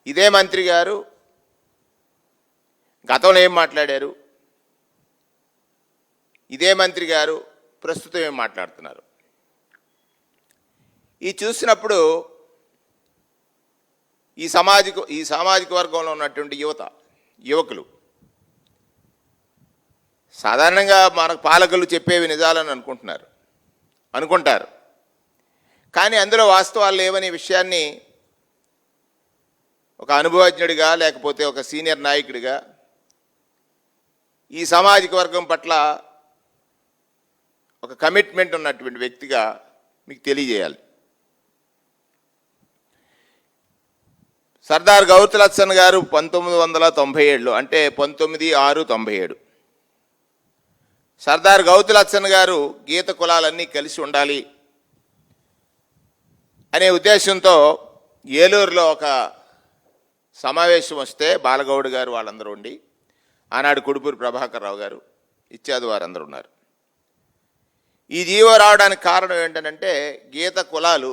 ఇదే మంత్రి గారు గతంలో ఏం మాట్లాడారు, ఇదే మంత్రి గారు ప్రస్తుతం ఏం మాట్లాడుతున్నారు, ఈ చూసినప్పుడు ఈ సామాజిక వర్గంలో ఉన్నటువంటి యువకులు సాధారణంగా మనకు పాలకులు చెప్పేవి నిజాలని అనుకుంటారు. కానీ అందులో వాస్తవాలు లేవనే విషయాన్ని ఒక అనుభవజ్ఞుడిగా లేకపోతే ఒక సీనియర్ నాయకుడిగా ఈ సామాజిక వర్గం పట్ల ఒక కమిట్మెంట్ ఉన్నటువంటి వ్యక్తిగా మీకు తెలియజేయాలి. సర్దార్ గౌతులత్సన్ గారు 1997 అంటే 19/6/97 సర్దార్ గౌతులత్సన్ గారు గీత కులాలన్నీ కలిసి ఉండాలి అనే ఉద్దేశంతో ఏలూరులో ఒక సమావేశం వస్తే బాలగౌడ్ గారు వాళ్ళందరూ ఉండి, ఆనాడు కుడుపూరి ప్రభాకర్ రావు గారు ఇత్యాది వారందరూ ఉన్నారు. ఈ జీవో రావడానికి కారణం ఏంటంటే గీత కులాలు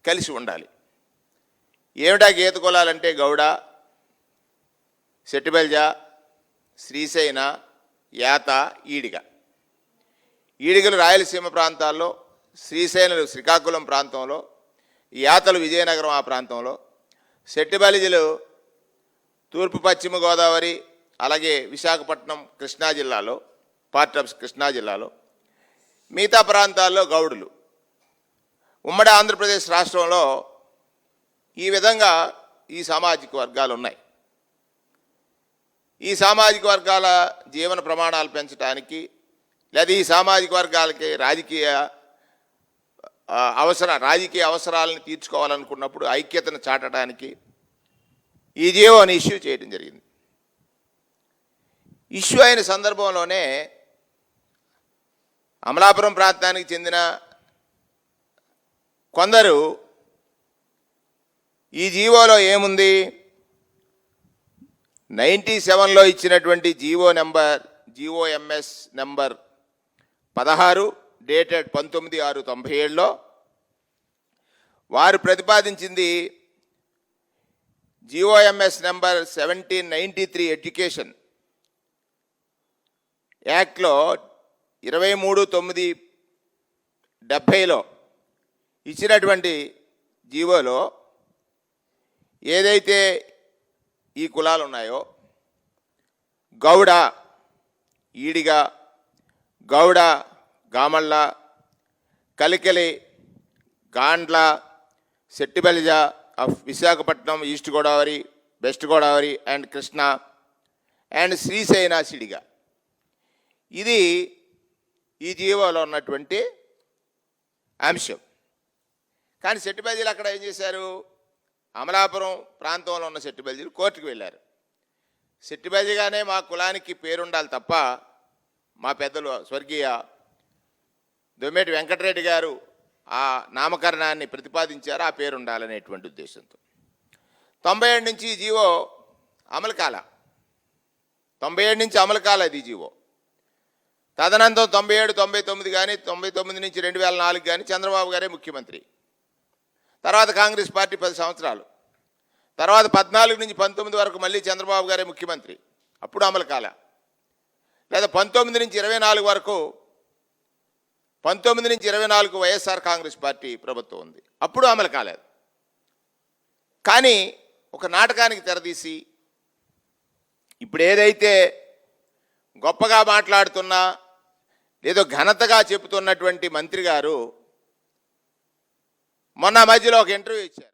కలిసి ఉండాలి. ఏమిటా గీత కులాలంటే గౌడ, సెట్టిబెల్జ, శ్రీశైన, యాత, ఈడిగలు రాయలసీమ ప్రాంతాల్లో, శ్రీశైనులు శ్రీకాకుళం ప్రాంతంలో, యాతలు విజయనగరం ఆ ప్రాంతంలో, సెట్టిబలిజలు తూర్పు పశ్చిమ గోదావరి అలాగే విశాఖపట్నం కృష్ణా జిల్లాలో, పార్ట్ ఆఫ్ కృష్ణా జిల్లాలో, మిగతా ప్రాంతాల్లో గౌడులు. ఉమ్మడి ఆంధ్రప్రదేశ్ రాష్ట్రంలో ఈ విధంగా ఈ సామాజిక వర్గాలు ఉన్నాయి. ఈ సామాజిక వర్గాల జీవన ప్రమాణాలు పెంచడానికి లేదా ఈ సామాజిక వర్గాలకి రాజకీయ అవసరాలను తీర్చుకోవాలనుకున్నప్పుడు ఐక్యతను చాటడానికి ఈ జీవోని ఇష్యూ చేయడం జరిగింది. ఇష్యూ అయిన సందర్భంలోనే అమలాపురం ప్రాంతానికి చెందిన కొందరు ఈ జీవోలో ఏముంది, 97లో ఇచ్చినటువంటి జీఓఎంఎస్ నెంబర్ 16 డేటెడ్ 19/6/97లో వారు ప్రతిపాదించింది జీఓఎంఎస్ నెంబర్ 1793 ఎడ్యుకేషన్ యాక్ట్లో 23/9/70లో ఇచ్చినటువంటి జీవోలో ఏదైతే ఈ కులాలు ఉన్నాయో గౌడ, ఈడిగ, గౌడ, గామళ్ళ, కలికెలి, Gandla, Settibalija of Visakhapatnam, east Godavari, west Godavari and Krishna and శ్రీశైన సిడిగ, ఇది ఈ జీవోలో ఉన్నటువంటి అంశం. కానీ సెట్టిబలిజలు అక్కడ ఏం చేశారు, అమలాపురం ప్రాంతంలో ఉన్న సెట్టిబలిజలు కోర్టుకు వెళ్ళారు. సెట్టిబలిజగానే మా కులానికి పేరుండాలి తప్ప మా పెద్దలు స్వర్గీయ దొమ్మేటి వెంకటరెడ్డి గారు ఆ నామకరణాన్ని ప్రతిపాదించారు, ఆ పేరు ఉండాలనేటువంటి ఉద్దేశంతో 97 నుంచి జీవో అమలు కాల. 97 నుంచి అమలు కాలేదు ఈ జీవో. తదనంతరం 97, 99 కానీ 99 నుంచి 2004 కానీ చంద్రబాబు గారే ముఖ్యమంత్రి. తర్వాత కాంగ్రెస్ పార్టీ 10 సంవత్సరాలు, తర్వాత 14 నుంచి 19 వరకు మళ్ళీ చంద్రబాబు గారే ముఖ్యమంత్రి, అప్పుడు అమలు కాల. లేదా 19 నుంచి 24 వరకు, 19 నుంచి 24 వైఎస్ఆర్ కాంగ్రెస్ పార్టీ ప్రభుత్వం ఉంది, అప్పుడు అమలు కాలేదు. కానీ ఒక నాటకానికి తెరదీసి ఇప్పుడు ఏదైతే గొప్పగా మాట్లాడుతున్నా ఏదో ఘనతగా చెబుతున్నటువంటి మంత్రి గారు మొన్న మధ్యలో ఒక ఇంటర్వ్యూ ఇచ్చారు.